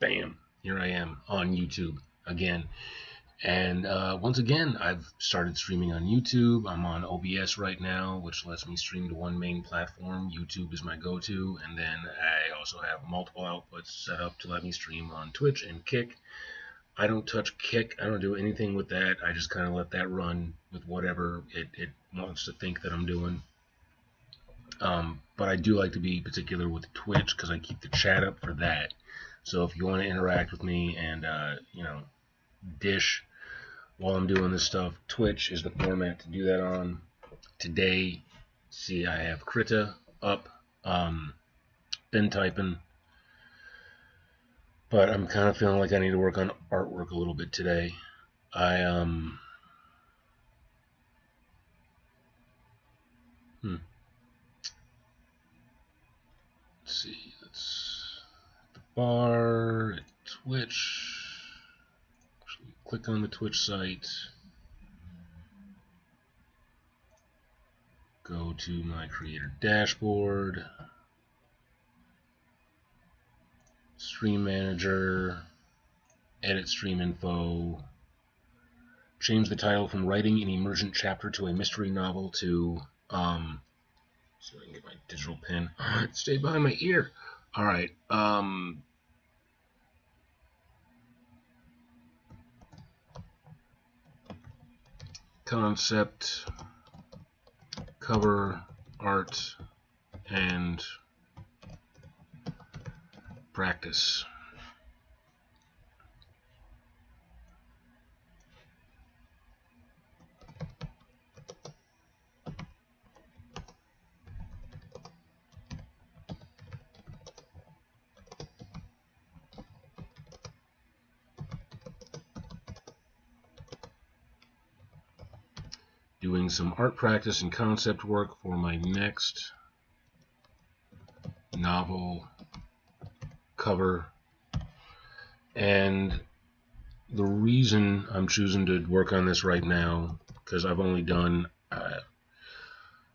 Bam, here I am on YouTube again. And once again, I've started streaming on YouTube. I'm on OBS right now, which lets me stream to one main platform. YouTube is my go-to, and then I also have multiple outputs set up to let me stream on Twitch and Kick. I don't touch Kick. I don't do anything with that. I just kind of let that run with whatever it wants to think that I'm doing. But I do like to be particular with Twitch because I keep the chat up for that. So if you want to interact with me and dish while I'm doing this stuff, Twitch is the format to do that on. Today, see, I have Krita up, been typing, but I'm kind of feeling like I need to work on artwork a little bit today. Let's see, that's the bar at Twitch. Actually, click on the Twitch site. Go to my creator dashboard, stream manager, edit stream info, change the title from writing an emergent chapter to a mystery novel to, so I can get my digital pen. It stayed behind my ear. All right. Concept, cover, art, and practice. Doing some art practice and concept work for my next novel cover. And the reason I'm choosing to work on this right now, because I've only done,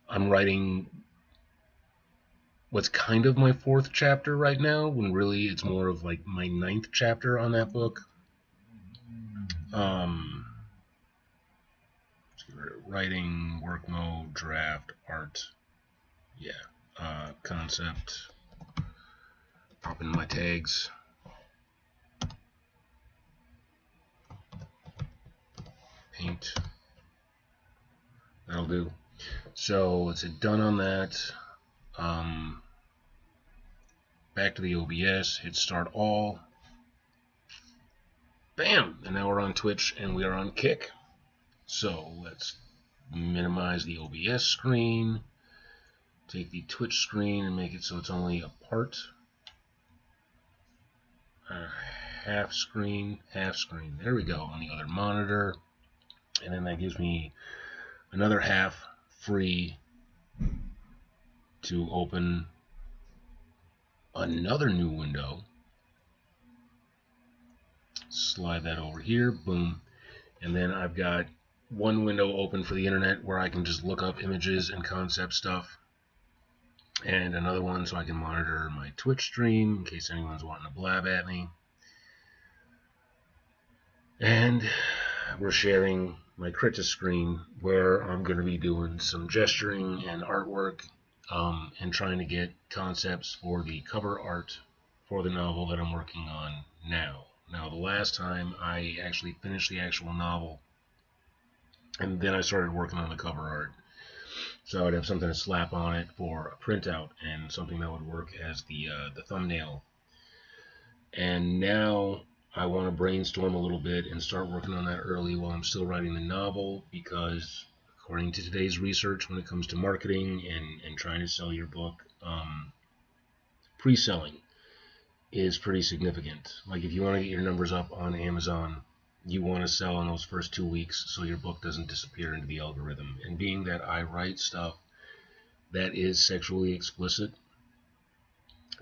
I'm writing what's kind of my 4th chapter right now, when really it's more of like my 9th chapter on that book. Writing, work mode, draft, art, concept, pop in my tags, paint, that'll do. So let's hit done on that. Back to the OBS, hit start all, bam, and now we're on Twitch and we are on Kick. So let's minimize the OBS screen, take the Twitch screen and make it so it's only a part, half screen, there we go, on the other monitor, and then that gives me another half free to open another new window. Slide that over here, boom, and then I've got one window open for the internet where I can just look up images and concept stuff, and another one so I can monitor my Twitch stream in case anyone's wanting to blab at me. And we're sharing my Krita screen where I'm going to be doing some gesturing and artwork, and trying to get concepts for the cover art for the novel that I'm working on now. Now, the last time I actually finished the actual novel, and then I started working on the cover art. So I'd have something to slap on it for a printout and something that would work as the thumbnail. And now I want to brainstorm a little bit and start working on that early while I'm still writing the novel, because according to today's research, when it comes to marketing and trying to sell your book, pre-selling is pretty significant. Like if you want to get your numbers up on Amazon, you want to sell in those first 2 weeks so your book doesn't disappear into the algorithm. And being that I write stuff that is sexually explicit,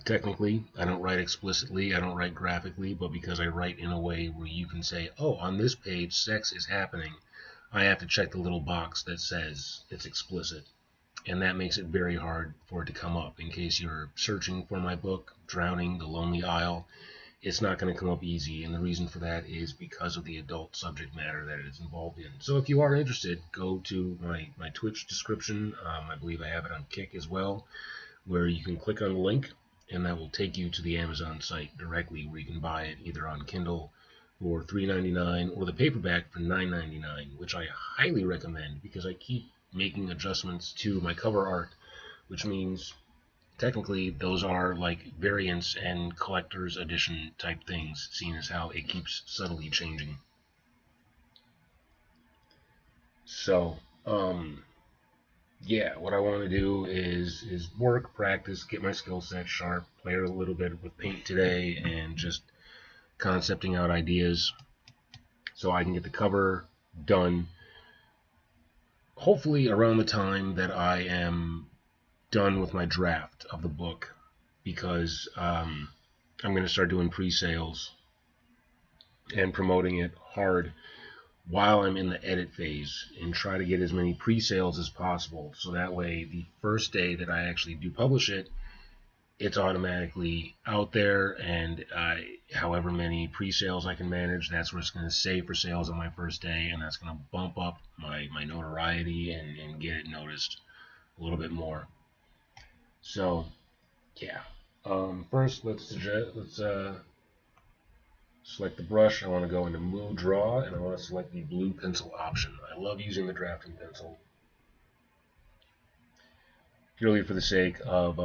technically, I don't write explicitly, I don't write graphically, but because I write in a way where you can say, oh, on this page, sex is happening, I have to check the little box that says it's explicit. And that makes it very hard for it to come up. In case you're searching for my book, Drowning, The Lonely Isle, it's not going to come up easy, and the reason for that is because of the adult subject matter that it is involved in. So if you are interested, go to my Twitch description. I believe I have it on Kick as well, where you can click on the link, and that will take you to the Amazon site directly, where you can buy it either on Kindle for $3.99 or the paperback for $9.99, which I highly recommend because I keep making adjustments to my cover art, which means technically those are like variants and collector's edition type things, seeing as how it keeps subtly changing. So, yeah, what I want to do is work, practice, get my skill set sharp, play a little bit with paint today, and just concepting out ideas so I can get the cover done. Hopefully around the time that I am done with my draft of the book, because I'm going to start doing pre-sales and promoting it hard while I'm in the edit phase, and try to get as many pre-sales as possible, so that way the first day that I actually do publish it, it's automatically out there, and however many pre-sales I can manage, that's what it's going to say for sales on my first day, and that's going to bump up my notoriety and get it noticed a little bit more. So, yeah. First, let's select the brush. I want to go into Move Draw, and I want to select the blue pencil option. I love using the drafting pencil, purely for the sake of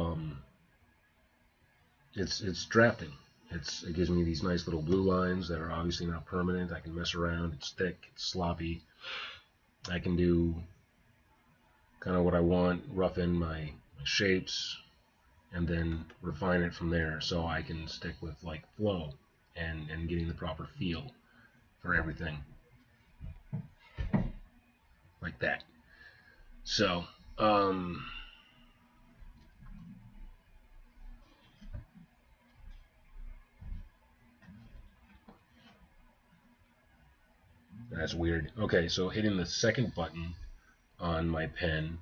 it's drafting. It gives me these nice little blue lines that are obviously not permanent. I can mess around. It's thick. It's sloppy. I can do kind of what I want, rough in my shapes, and then refine it from there, so I can stick with like flow and getting the proper feel for everything, like that. So, that's weird. Okay, so hitting the second button on my pen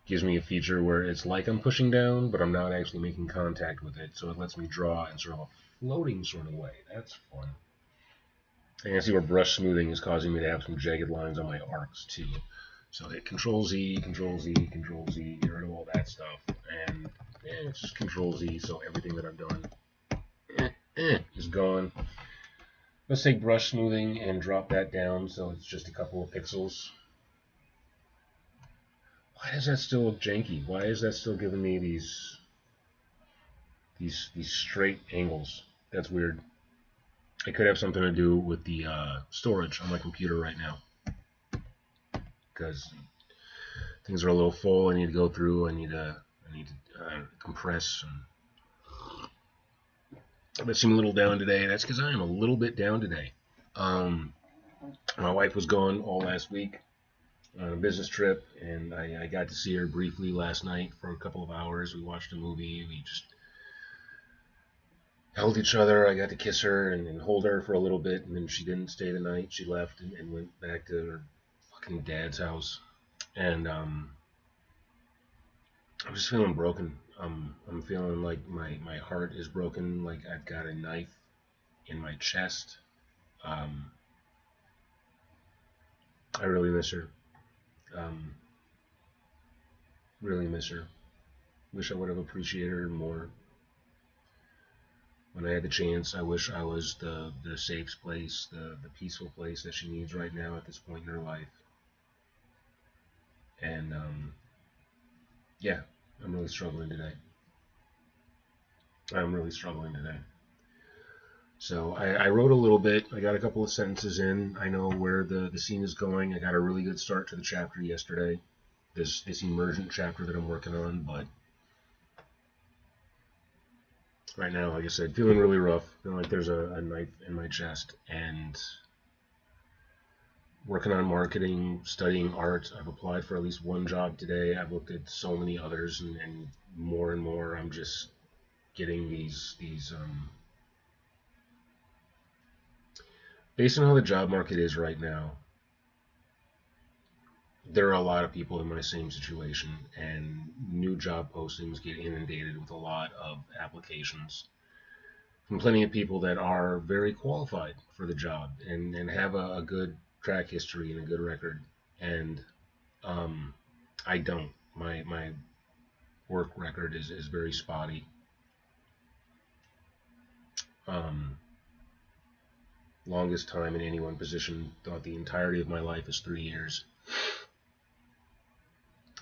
gives me a feature where it's like I'm pushing down, but I'm not actually making contact with it, so it lets me draw in sort of a floating sort of way. That's fun. I can see where brush smoothing is causing me to have some jagged lines on my arcs too. So hit Control Z, Control Z, Control Z, get rid of all that stuff, and it's just Control Z, so everything that I've done is gone. Let's take brush smoothing and drop that down so it's just a couple of pixels. Why does that still look janky? Why is that still giving me these straight angles? That's weird. It could have something to do with the storage on my computer right now, because things are a little full. I need to go through. I need to compress. And I seem a little down today. That's because I am a little bit down today. My wife was gone all last week on a business trip, and I got to see her briefly last night for a couple of hours. We watched a movie. We just held each other. I got to kiss her and hold her for a little bit, and then she didn't stay the night. She left and went back to her fucking dad's house. And I'm just feeling broken. I'm feeling like my heart is broken, like I've got a knife in my chest. I really miss her. Really miss her. Wish I would have appreciated her more when I had the chance. I wish I was the safe place, the peaceful place that she needs right now at this point in her life. And yeah, I'm really struggling today. I'm really struggling today. So I wrote a little bit. I got a couple of sentences in. I know where the scene is going. I got a really good start to the chapter yesterday. This emergent chapter that I'm working on, but right now, like I said, feeling really rough. Feeling like there's a knife in my chest, and working on marketing, studying art. I've applied for at least one job today. I've looked at so many others, and more I'm just getting these based on how the job market is right now, there are a lot of people in my same situation, and new job postings get inundated with a lot of applications from plenty of people that are very qualified for the job and have a good track history and a good record. And I don't. My work record is very spotty. Longest time in any one position throughout the entirety of my life is 3 years.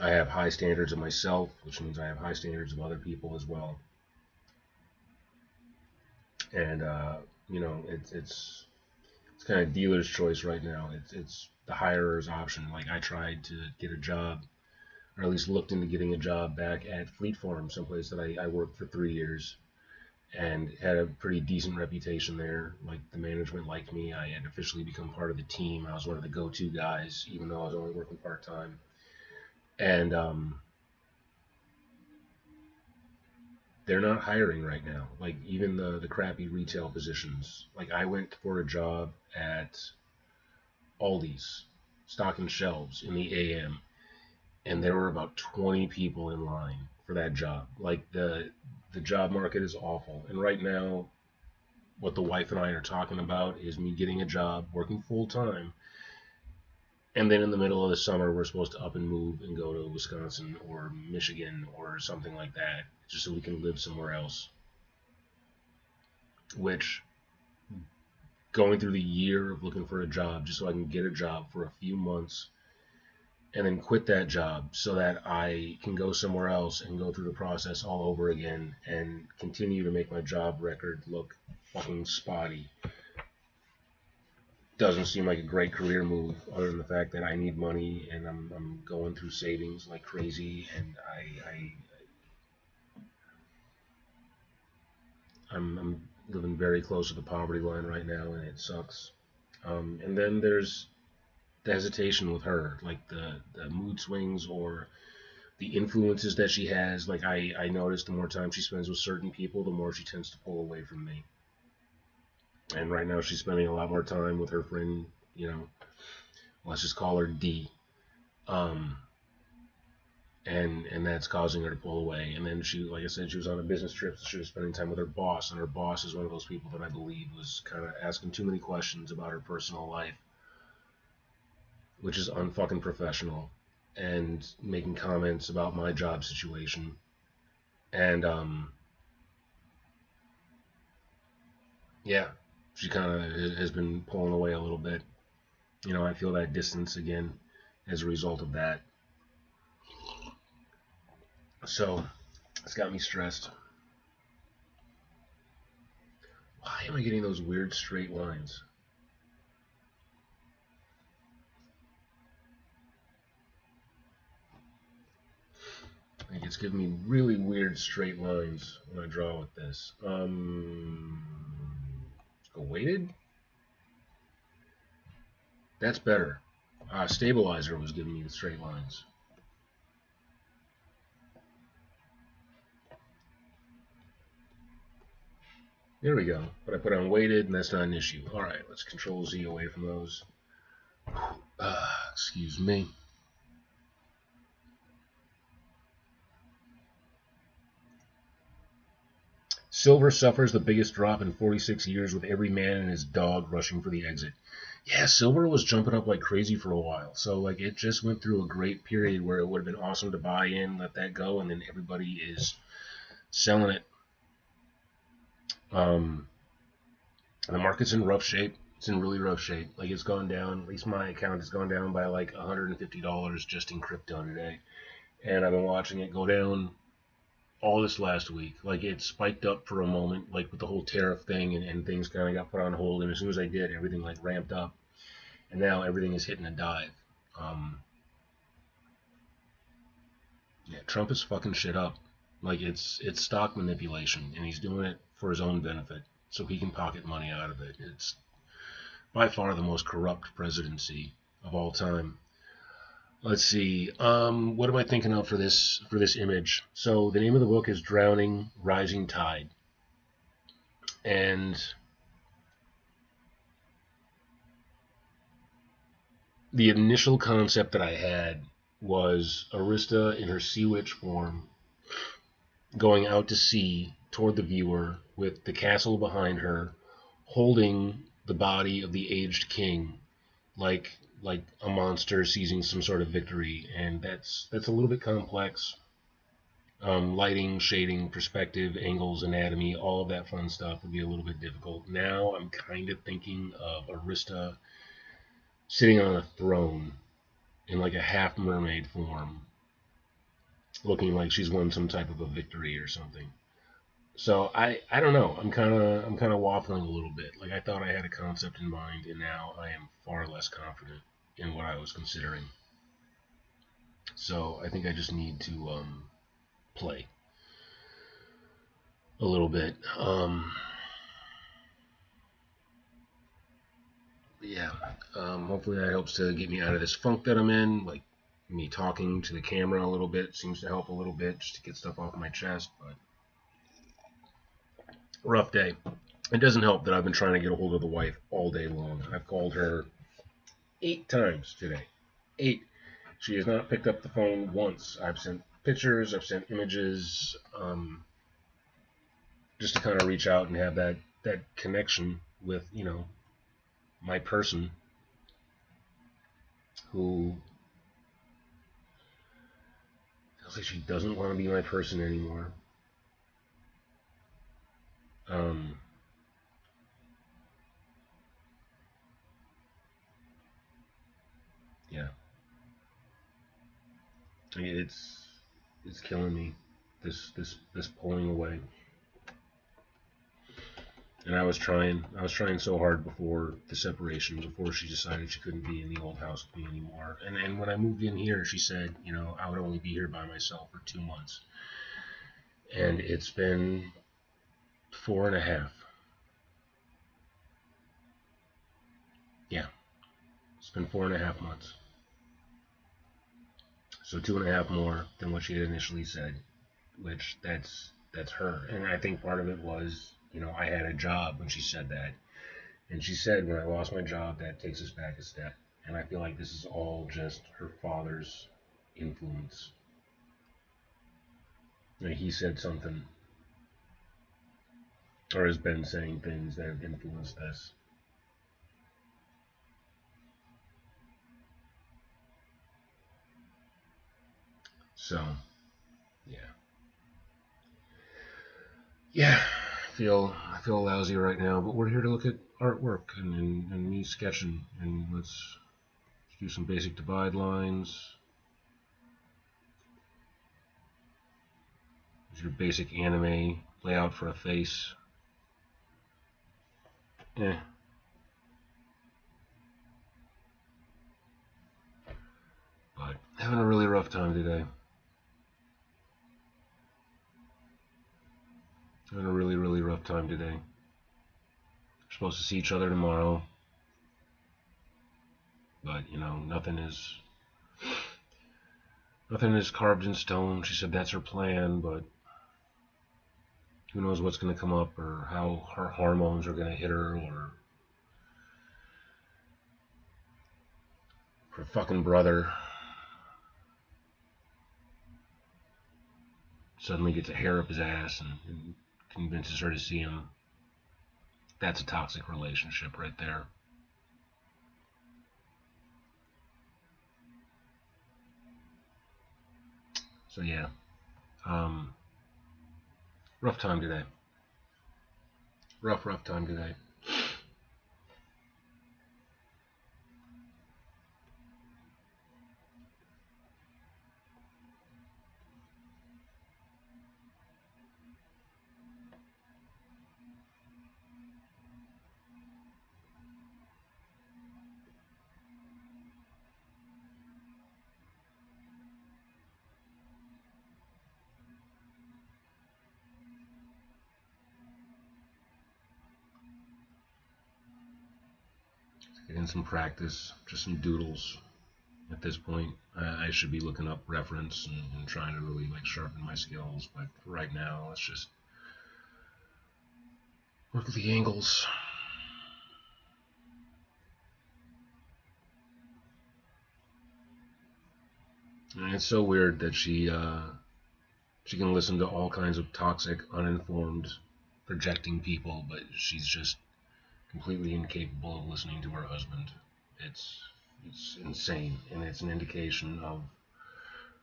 I have high standards of myself, which means I have high standards of other people as well. And it's kind of dealer's choice right now. It's the hirer's option. Like, I tried to get a job, or at least looked into getting a job back at Fleet Farm, someplace that I worked for 3 years, and had a pretty decent reputation there. Like, the management liked me. I had officially become part of the team. I was one of the go-to guys, even though I was only working part-time. And they're not hiring right now. Like, even the crappy retail positions. Like, I went for a job at Aldi's, stocking shelves in the AM, and there were about 20 people in line for that job. Like, the job market is awful. And right now, what the wife and I are talking about is me getting a job, working full time, and then in the middle of the summer, we're supposed to up and move and go to Wisconsin or Michigan or something like that, just so we can live somewhere else. Which, going through the year of looking for a job just so I can get a job for a few months and then quit that job so that I can go somewhere else and go through the process all over again and continue to make my job record look fucking spotty, doesn't seem like a great career move, other than the fact that I need money and I'm going through savings like crazy, and I'm living very close to the poverty line right now, and it sucks. And then there's the hesitation with her, like the mood swings or the influences that she has. Like, I notice the more time she spends with certain people, the more she tends to pull away from me. And right now she's spending a lot more time with her friend, let's just call her D. And that's causing her to pull away. And then she, like I said, she was on a business trip, so she was spending time with her boss, and her boss is one of those people that I believe was kind of asking too many questions about her personal life, which is unfucking professional, and making comments about my job situation. And yeah, she kind of has been pulling away a little bit. I feel that distance again as a result of that. So it's got me stressed. Why am I getting those weird straight lines? Like, it's giving me really weird straight lines when I draw with this. Let's go weighted. That's better. Stabilizer was giving me the straight lines. There we go. But I put on weighted, and that's not an issue. All right, let's Control Z away from those. Excuse me. Silver suffers the biggest drop in 46 years, with every man and his dog rushing for the exit. Yeah, silver was jumping up like crazy for a while. So, like, it just went through a great period where it would have been awesome to buy in, let that go, and then everybody is selling it. The market's in rough shape. It's in really rough shape. Like, it's gone down. At least my account has gone down by like $150 just in crypto today. And I've been watching it go down all this last week. Like, it spiked up for a moment, like with the whole tariff thing, and things kind of got put on hold. And as soon as I did, everything like ramped up. And now everything is hitting a dive. Yeah, Trump is fucking shit up. Like, it's stock manipulation, and he's doing it for his own benefit, so he can pocket money out of it. It's by far the most corrupt presidency of all time. Let's see. What am I thinking of for this image? So the name of the book is Drowning, Rising Tide. And the initial concept that I had was Arista in her sea witch form going out to sea toward the viewer with the castle behind her, holding the body of the aged king, like a monster seizing some sort of victory, and that's a little bit complex. Lighting, shading, perspective, angles, anatomy, all of that fun stuff would be a little bit difficult. Now I'm kind of thinking of Arista sitting on a throne in like a half mermaid form, looking like she's won some type of a victory or something. So I don't know. I'm kind of waffling a little bit. Like I thought I had a concept in mind, and now I am far less confident in what I was considering. So I think I just need to play a little bit. Yeah. Hopefully that helps to get me out of this funk that I'm in. Like me talking to the camera a little bit seems to help a little bit just to get stuff off my chest. But rough day. It doesn't help that I've been trying to get a hold of the wife all day long. I've called her 8 times today. 8. She has not picked up the phone once. I've sent pictures, I've sent images, just to kind of reach out and have that connection with, my person who feels like she doesn't want to be my person anymore. Yeah. It's killing me. This pulling away. And I was trying so hard before the separation, before she decided she couldn't be in the old house with me anymore. And when I moved in here, she said, I would only be here by myself for 2 months. And it's been 4.5. Yeah, it's been 4.5 months. So 2.5 more than what she had initially said, which that's her. And I think part of it was, I had a job when she said that. And she said, when I lost my job, that takes us back a step. And I feel like this is all just her father's influence. He said something, or has been saying things that have influenced this. So, yeah. Yeah, I feel lousy right now, but we're here to look at artwork and me sketching, and let's do some basic divide lines. There's your basic anime layout for a face. Eh. But having a really rough time today. Having a really, really rough time today. We're supposed to see each other tomorrow. But, nothing is carved in stone. She said that's her plan, but who knows what's going to come up or how her hormones are going to hit her, or her fucking brother suddenly gets a hair up his ass and convinces her to see him. That's a toxic relationship right there. So yeah, rough time today. Rough time today. Getting some practice, just some doodles. At this point, I should be looking up reference and trying to really sharpen my skills. But for right now, let's just work the angles. And it's so weird that she can listen to all kinds of toxic, uninformed projecting people, but she's just completely incapable of listening to her husband. It's it's insane, and it's an indication of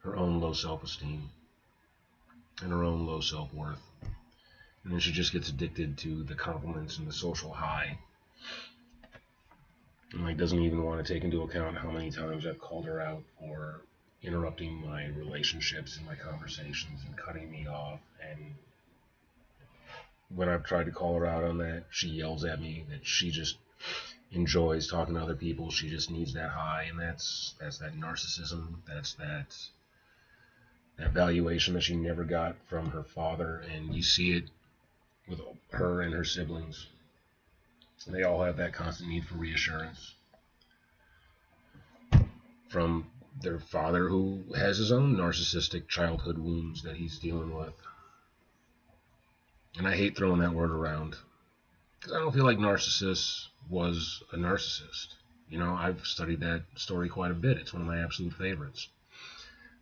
her own low self-esteem and her own low self-worth. And then she just gets addicted to the compliments and the social high, and like doesn't even want to take into account how many times I've called her out for interrupting my relationships and my conversations and cutting me off. And when I've tried to call her out on that, she yells at me that she just enjoys talking to other people. She just needs that high, and that's that narcissism. That's that valuation that she never got from her father, and you see it with her and her siblings. They all have that constant need for reassurance from their father, who has his own narcissistic childhood wounds that he's dealing with. And I hate throwing that word around, because I don't feel like Narcissus was a narcissist. You know, I've studied that story quite a bit. It's one of my absolute favorites.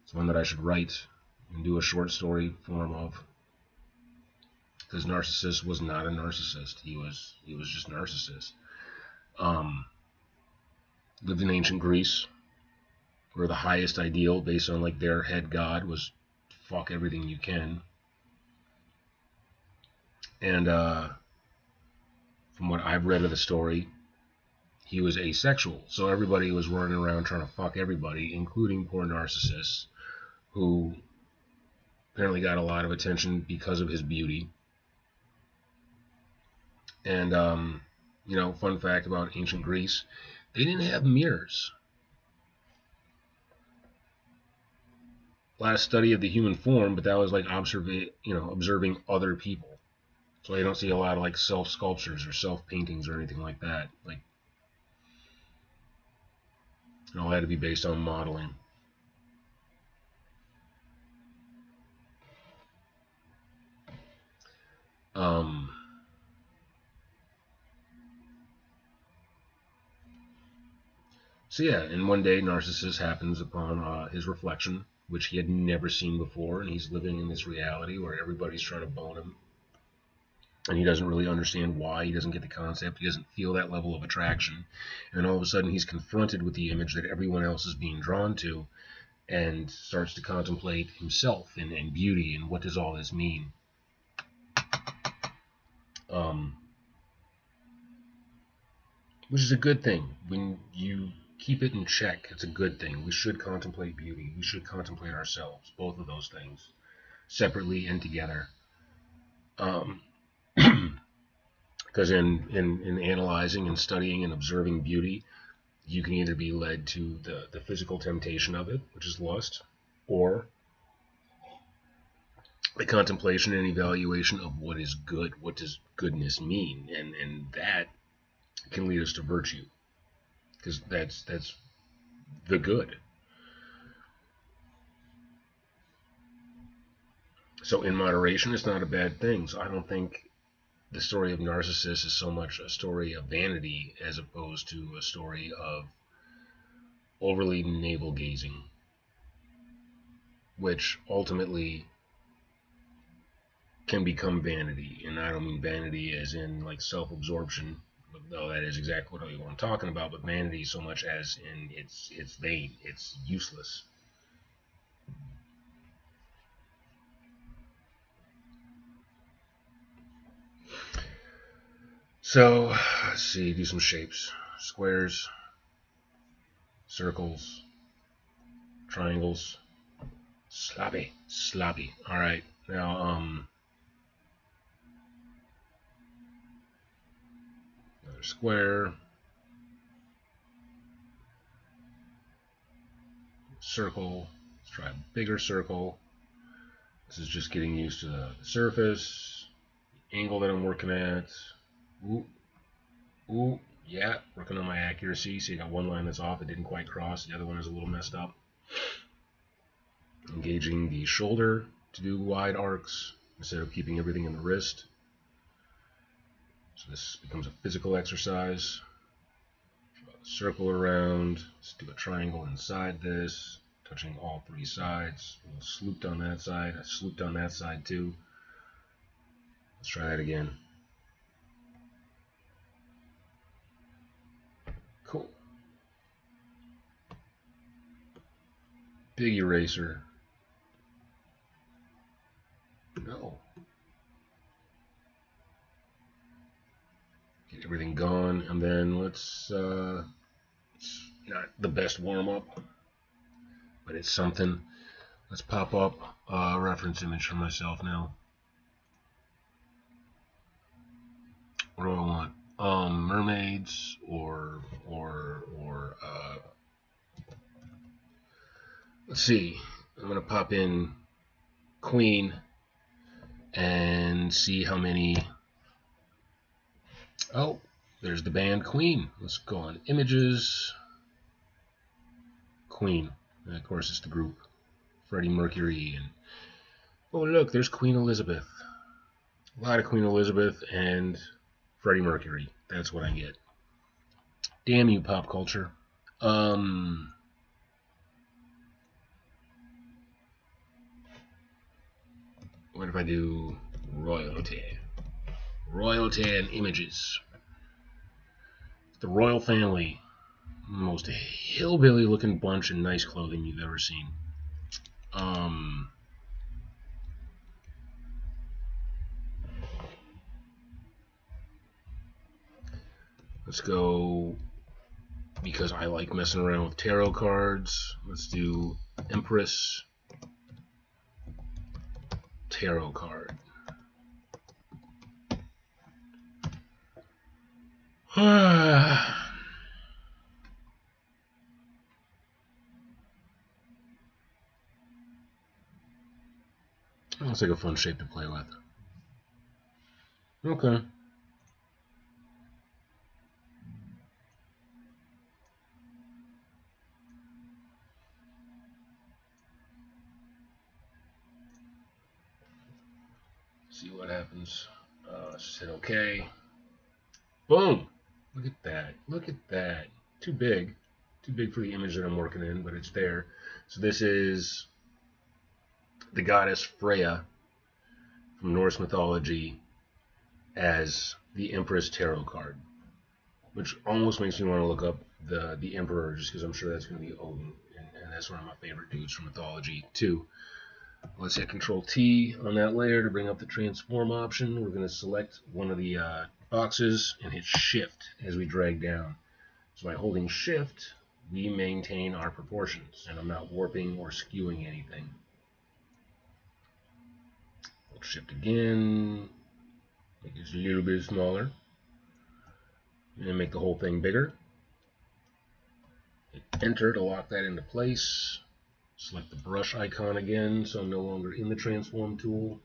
It's one that I should write and do a short story form of. Because Narcissus was not a narcissist. He was just Narcissus. Lived in ancient Greece, where the highest ideal, based on like their head god, was fuck everything you can. And from what I've read of the story, he was asexual. So everybody was running around trying to fuck everybody, including poor Narcissus, who apparently got a lot of attention because of his beauty. And, you know, fun fact about ancient Greece, they didn't have mirrors. A lot of study of the human form, but that was like observing other people. So you don't see a lot of like self-sculptures or self-paintings or anything like that. Like, it all had to be based on modeling. So yeah, and one day Narcissus happens upon his reflection, which he had never seen before, and he's living in this reality where everybody's trying to bone him. And he doesn't really understand why. He doesn't get the concept. He doesn't feel that level of attraction. And all of a sudden he's confronted with the image that everyone else is being drawn to, and starts to contemplate himself and beauty and what does all this mean. Which is a good thing. When you keep it in check, it's a good thing. We should contemplate beauty. We should contemplate ourselves, both of those things, separately and together. Because in analyzing and studying and observing beauty, you can either be led to the physical temptation of it, which is lust, or the contemplation and evaluation of what is good. What does goodness mean? And that can lead us to virtue, because that's the good. So in moderation, it's not a bad thing. So I don't think the story of Narcissus is so much a story of vanity as opposed to a story of overly navel gazing, which ultimately can become vanity. And I don't mean vanity as in like self-absorption, though that is exactly what I'm talking about, but vanity so much as in it's vain, it's useless. So let's see, do some shapes. Squares, circles, triangles. Sloppy. Alright, now another square, circle. Let's try a bigger circle. This is just getting used to the surface, the angle that I'm working at. Ooh, yeah, working on my accuracy. See, I got one line that's off, it didn't quite cross. The other one is a little messed up. Engaging the shoulder to do wide arcs instead of keeping everything in the wrist. So this becomes a physical exercise. Draw the circle around. Let's do a triangle inside this, touching all three sides. A little slooped on that side. I slooped on that side too. Let's try that again. Cool. Big eraser. No. Get everything gone, and then let's it's not the best warm-up, but it's something. Let's pop up a reference image for myself now. What do I want? Mermaids or let's see. I'm gonna pop in Queen and see how many. Oh, there's the band Queen. Let's go on images. Queen. And of course, it's the group. Freddie Mercury and oh look, there's Queen Elizabeth. A lot of Queen Elizabeth and Freddie Mercury. That's what I get. Damn you, pop culture. What if I do royalty? Royalty and images. The royal family. Most hillbilly looking bunch in nice clothing you've ever seen. Let's go, because I like messing around with tarot cards, let's do Empress tarot card. Looks like a fun shape to play with. Okay. See what happens. Just hit OK. Boom! Look at that. Look at that. Too big. Too big for the image that I'm working in, but it's there. So this is the goddess Freya from Norse mythology as the Empress tarot card, which almost makes me want to look up the Emperor, just because I'm sure that's going to be Odin, and that's one of my favorite dudes from mythology too. Let's hit Control T on that layer to bring up the transform option. We're going to select one of the boxes and hit Shift as we drag down. So by holding Shift, we maintain our proportions, and I'm not warping or skewing anything. Hold Shift again, make this a little bit smaller, and make the whole thing bigger. Hit Enter to lock that into place. Select the brush icon again, so I'm no longer in the transform tool.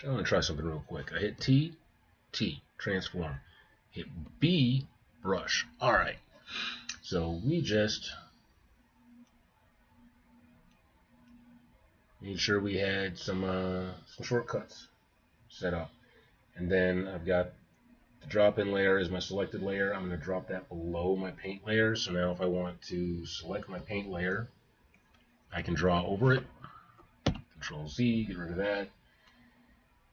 I'm going to try something real quick. I hit T, T, transform. Hit B, brush. Alright, so we just made sure we had some shortcuts set up. And then I've got the drop-in layer as my selected layer. I'm going to drop that below my paint layer. So now if I want to select my paint layer, I can draw over it. Control Z, get rid of that.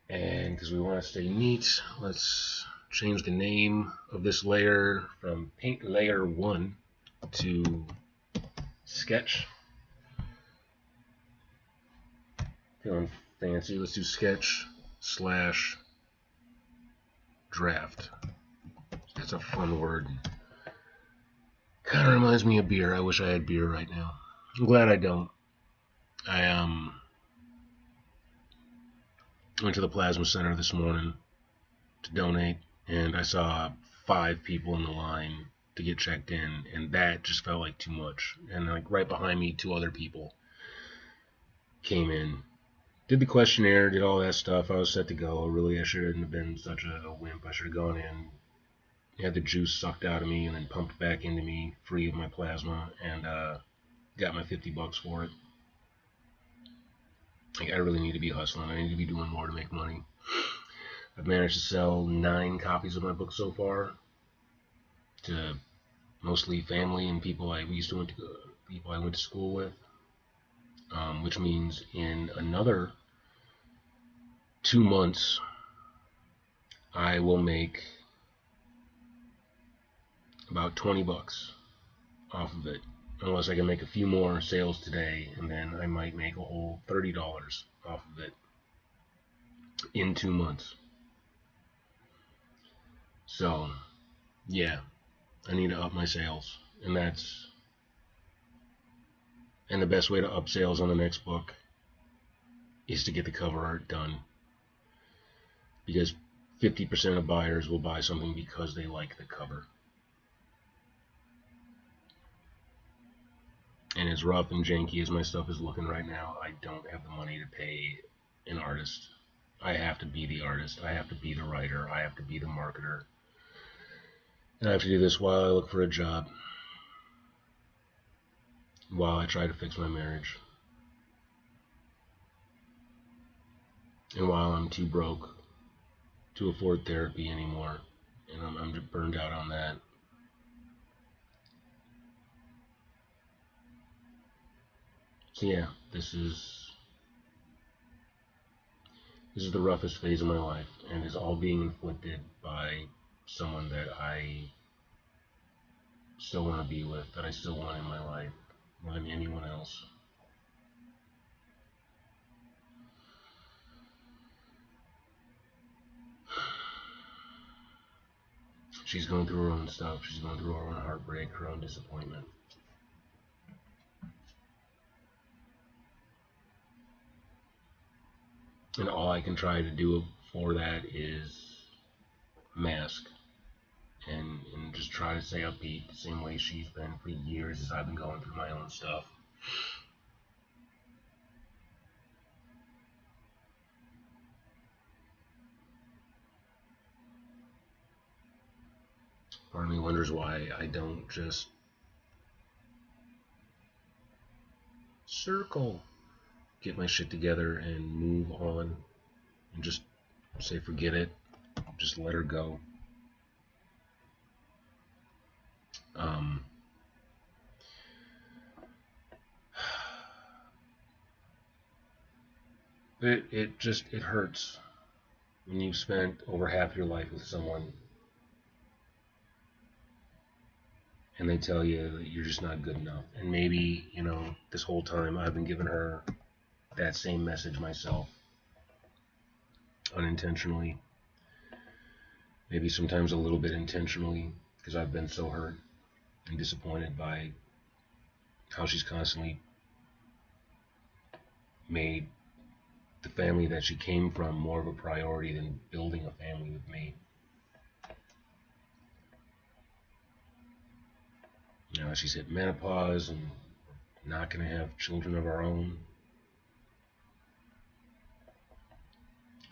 And because we want to stay neat, let's change the name of this layer from Paint Layer 1 to Sketch. Feeling fancy, let's do Sketch / draft. That's a fun word. Kind of reminds me of beer. I wish I had beer right now. I'm glad I don't. I went to the Plasma Center this morning to donate, and I saw 5 people in the line to get checked in, and that just felt like too much. And like right behind me, 2 other people came in, did the questionnaire, did all that stuff. I was set to go. Really, I shouldn't have been such a wimp. I should have gone in, had the juice sucked out of me, and then pumped back into me, free of my plasma, and got my $50 for it. Like, I really need to be hustling. I need to be doing more to make money. I've managed to sell 9 copies of my book so far to mostly family and people I went to school with, which means in another 2 months, I will make about 20 bucks off of it, unless I can make a few more sales today, and then I might make a whole $30 off of it in 2 months. So yeah, I need to up my sales, and the best way to up sales on the next book is to get the cover art done, because 50% of buyers will buy something because they like the cover. And as rough and janky as my stuff is looking right now, I don't have the money to pay an artist. I have to be the artist. I have to be the writer. I have to be the marketer. And I have to do this while I look for a job, while I try to fix my marriage, and while I'm too broke to afford therapy anymore, and I'm just burned out on that. So yeah, this is the roughest phase of my life, and it's all being inflicted by someone that I still want to be with, that I still want in my life more than anyone else. She's going through her own stuff. She's going through her own heartbreak, her own disappointment. And all I can try to do for that is mask and just try to stay upbeat the same way she's been for years as I've been going through my own stuff. Part of me wonders why I don't just circle, get my shit together and move on and just say forget it, just let her go. It hurts when you've spent over half your life with someone and they tell you that you're just not good enough. And maybe, this whole time I've been giving her that same message myself, unintentionally, maybe sometimes a little bit intentionally, because I've been so hurt and disappointed by how she's constantly made the family that she came from more of a priority than building a family with me. She's hit menopause and not going to have children of our own.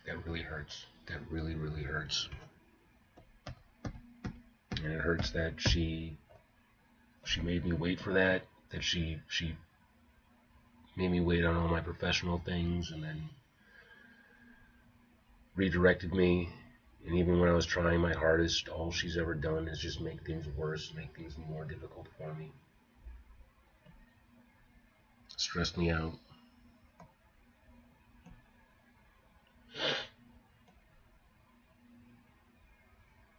That really hurts. That really, really hurts. And it hurts that she made me wait for that she made me wait on all my professional things and then redirected me. And even when I was trying my hardest, all she's ever done is just make things worse, make things more difficult for me. Stressed me out.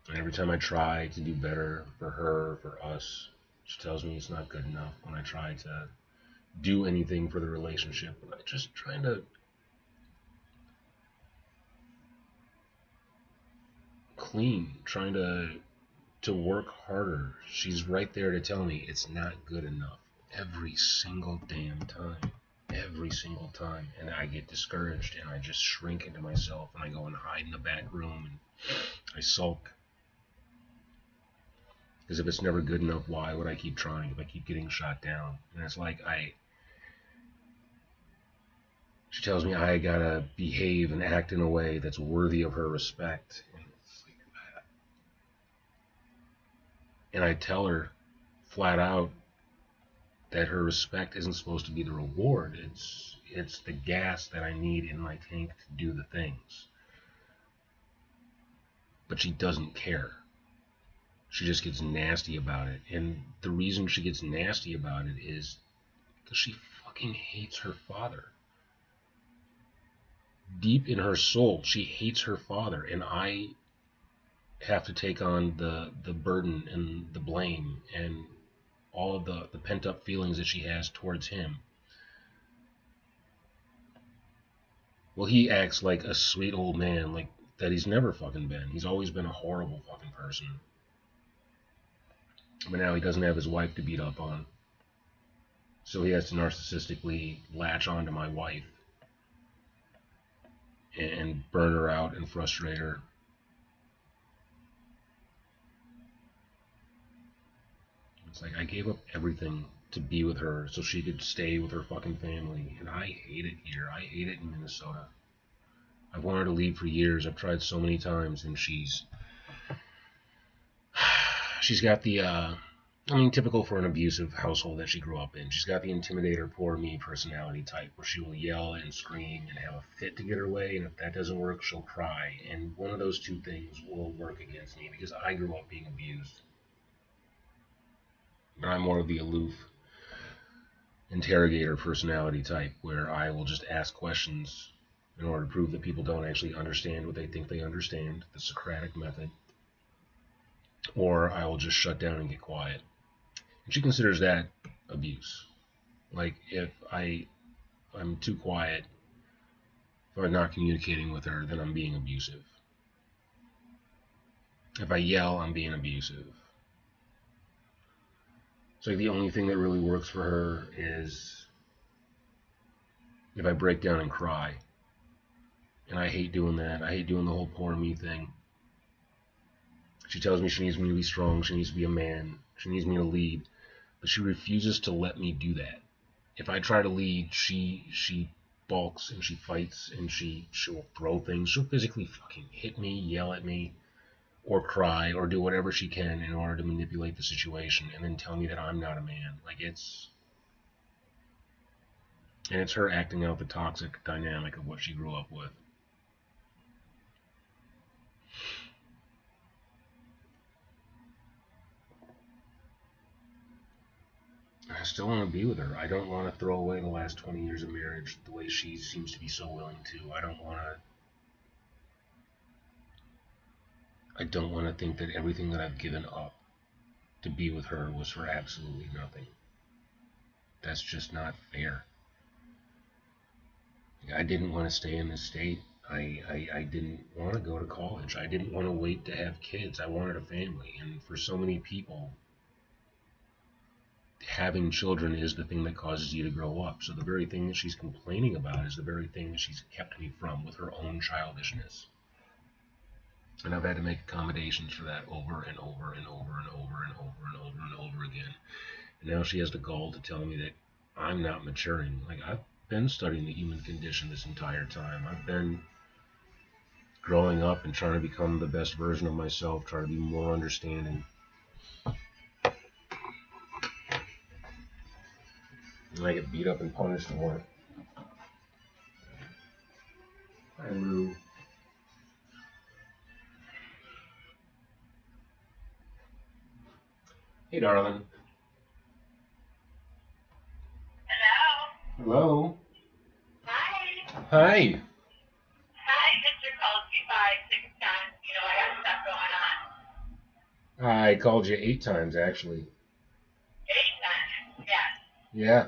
And every time I try to do better for her, for us, she tells me it's not good enough when I try to do anything for the relationship. I'm just trying to clean, trying to work harder. She's right there to tell me it's not good enough every single damn time. Every single time. And I get discouraged and I just shrink into myself and I go and hide in the back room and I sulk. Because if it's never good enough, why would I keep trying if I keep getting shot down? And it's like she tells me I gotta behave and act in a way that's worthy of her respect. And I tell her flat out that her respect isn't supposed to be the reward. It's the gas that I need in my tank to do the things. But she doesn't care. She just gets nasty about it. And the reason she gets nasty about it is because she fucking hates her father. deep in her soul, she hates her father, and I have to take on the burden and the blame and all of the pent up feelings that she has towards him. Well, he acts like a sweet old man, like that he's never fucking been. He's always been a horrible fucking person. But now he doesn't have his wife to beat up on. So he has to narcissistically latch on to my wife and burn her out and frustrate her. It's like I gave up everything to be with her so she could stay with her fucking family. And I hate it here. I hate it in Minnesota. I've wanted to leave for years. I've tried so many times, and she's got the typical for an abusive household that she grew up in. She's got the intimidator, poor me personality type, where she will yell and scream and have a fit to get her way, and if that doesn't work, she'll cry. And one of those two things will work against me because I grew up being abused. But I'm more of the aloof interrogator personality type, where I will just ask questions in order to prove that people don't actually understand what they think they understand, the Socratic method, or I will just shut down and get quiet. And she considers that abuse. Like, if I'm too quiet, if I'm not communicating with her, then I'm being abusive. If I yell, I'm being abusive. So the only thing that really works for her is if I break down and cry. And I hate doing that. I hate doing the whole poor me thing. She tells me she needs me to be strong, she needs to be a man, she needs me to lead, but she refuses to let me do that. If I try to lead, she balks and she fights and she'll throw things. She'll physically fucking hit me, yell at me, or cry, or do whatever she can in order to manipulate the situation and then tell me that I'm not a man. Like, it's her acting out the toxic dynamic of what she grew up with. I still want to be with her. I don't want to throw away the last 20 years of marriage the way she seems to be so willing to. I don't want to think that everything that I've given up to be with her was for absolutely nothing. That's just not fair. I didn't want to stay in this state. I didn't want to go to college. I didn't want to wait to have kids. I wanted a family. And for so many people, having children is the thing that causes you to grow up. So the very thing that she's complaining about is the very thing that she's kept me from with her own childishness. And I've had to make accommodations for that over and over and over and over and over and over and over again. And now she has the gall to tell me that I'm not maturing. Like, I've been studying the human condition this entire time. I've been growing up and trying to become the best version of myself, trying to be more understanding. And I get beat up and punished for it. Hi, Lou. Hey, darling. Hello. Hello. Hi. Hi. Hi, Mr. called you 5, 6 times. You know, I got stuff going on. I called you 8 times, actually. 8 times. Yeah. Yeah.